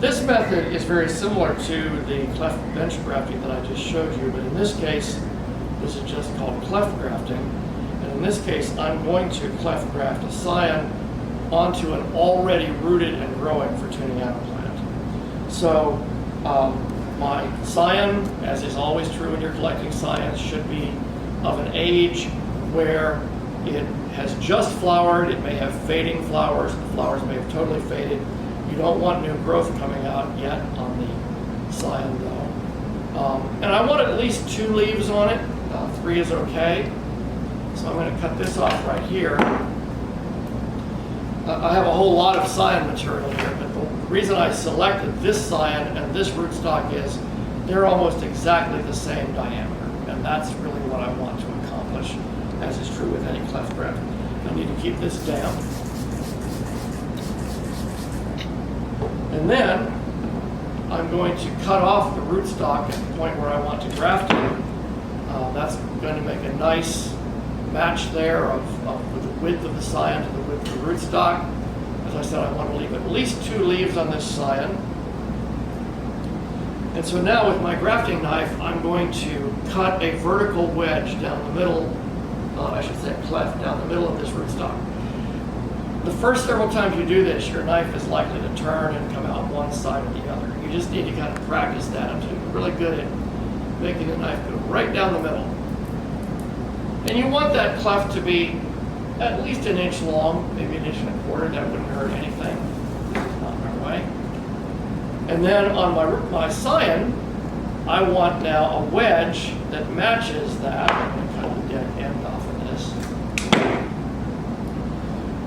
This method is very similar to the cleft bench grafting that I just showed you, but in this case, this is just called cleft grafting. And in this case, I'm going to cleft graft a scion onto an already rooted and growing Fortuniana plant. So my scion, as is always true when you're collecting scions, should be of an age where it has just flowered. It may have fading flowers. The flowers may have totally faded. You don't want new growth coming out yet on the scion though. And I want at least 2 leaves on it. 3 is okay. So I'm going to cut this off right here. I have a whole lot of scion material here, but the reason I selected this scion and this rootstock is they're almost exactly the same diameter. And that's really what I want to accomplish, as is true with any cleft graft. I need to keep this damp. And then I'm going to cut off the rootstock at the point where I want to graft it. That's going to make a nice match there of the width of the scion to the width of the rootstock. As I said, I want to leave at least 2 leaves on this scion. And so now with my grafting knife, I'm going to cut a vertical wedge down the middle, I should say cleft down the middle of this rootstock. The first several times you do this, your knife is likely to turn and come out one side or the other. You just need to kind of practice that until you're really good at making the knife go right down the middle. And you want that cleft to be at least 1 inch long, maybe 1 1/4 inch. That wouldn't hurt anything. Not in our way. And then on my scion, I want now a wedge that matches that. I'm going to cut the dead end off of this.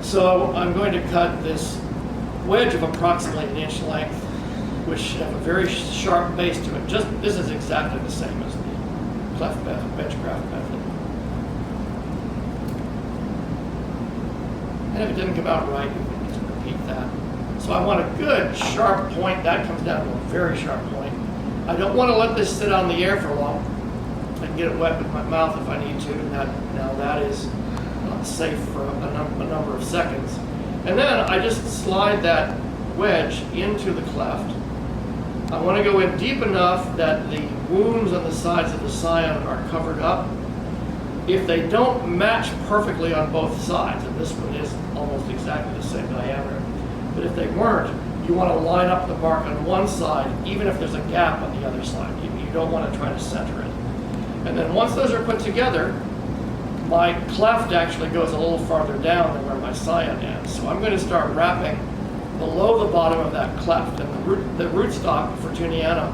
So I'm going to cut this wedge of approximately 1 inch length, which should have a very sharp base to it. This is exactly the same as the cleft bench graft method. And if it didn't come out right, you can just repeat that. So I want a good sharp point. That comes down to a very sharp point. I don't want to let this sit on the air for long. I can get it wet with my mouth if I need to, and now that is safe for a number of seconds. And then I just slide that wedge into the cleft. I want to go in deep enough that the wounds on the sides of the scion are covered up. If they don't match perfectly on both sides, and this one is almost exactly the same diameter, but if they weren't, you want to line up the bark on one side, even if there's a gap on the other side. You don't want to try to center it. And then once those are put together, my cleft actually goes a little farther down than where my scion is. So I'm going to start wrapping below the bottom of that cleft, and the rootstock, Fortuniana,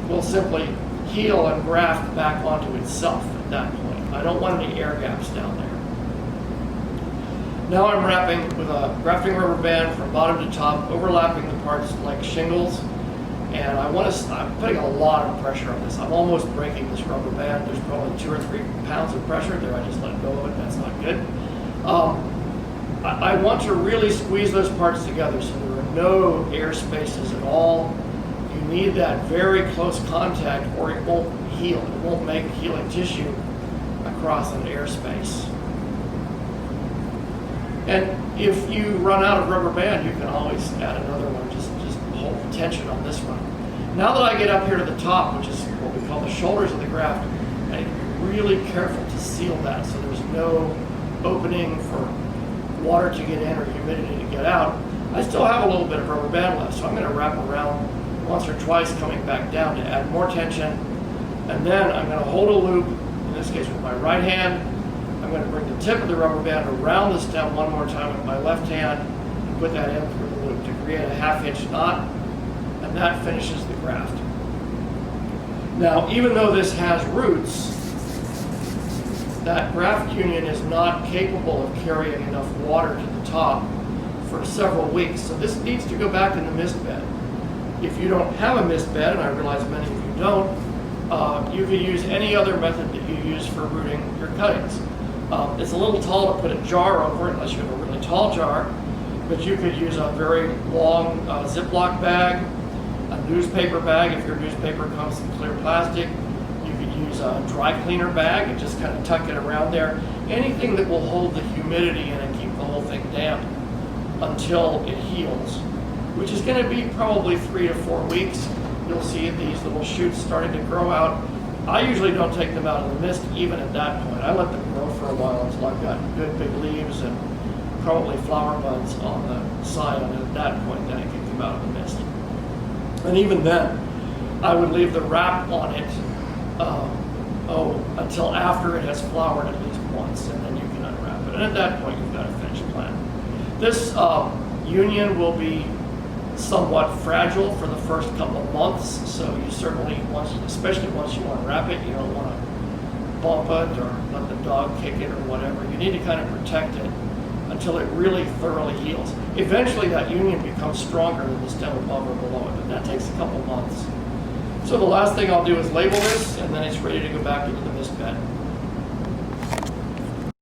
will simply heal and graft back onto itself at that point. I don't want any air gaps down there. Now I'm wrapping with a grafting rubber band from bottom to top, overlapping the parts like shingles. And I'm putting a lot of pressure on this. I'm almost breaking this rubber band. There's probably 2 or 3 pounds of pressure there. I just let go of it. That's not good. I want to really squeeze those parts together so there are no air spaces at all. You need that very close contact or it won't heal. It won't make healing tissue across an air space. And if you run out of rubber band, you can always add another one. Just hold the tension on this one. Now that I get up here to the top, which is what we call the shoulders of the graft, I need to be really careful to seal that so there's no opening for water to get in or humidity to get out. I still have a little bit of rubber band left, so I'm going to wrap around once or twice coming back down to add more tension. And then I'm going to hold a loop, in this case with my right hand. I'm going to bring the tip of the rubber band around the stem one more time with my left hand and put that in through the loop to create a 1/2 inch knot, and that finishes the graft. Now, even though this has roots, that graft union is not capable of carrying enough water to the top for several weeks, so this needs to go back in the mist bed. If you don't have a mist bed, and I realize many of you don't, you could use any other method that you use for rooting your cuttings. It's a little tall to put a jar over it, unless you have a really tall jar, but you could use a very long Ziploc bag, a newspaper bag if your newspaper comes in clear plastic. You could use a dry cleaner bag and just kind of tuck it around there. Anything that will hold the humidity in and keep the whole thing damp until it heals. which is going to be probably 3 to 4 weeks. You'll see these little shoots starting to grow out. I usually don't take them out of the mist even at that point. I let them grow for a while until I've got good big leaves and probably flower buds on the side, and at that point then I kick them out of the mist. And even then, I would leave the wrap on it until after it has flowered at least once, and then you can unwrap it. And at that point, you've got a finished plant. This union will be somewhat fragile for the first couple of months, so you certainly, especially once you unwrap it, you don't want to bump it or let the dog kick it or whatever. You need to kind of protect it until it really thoroughly heals. Eventually that union becomes stronger than the stem above or below it, but that takes a couple months. So the last thing I'll do is label this, and then it's ready to go back into the mist bed.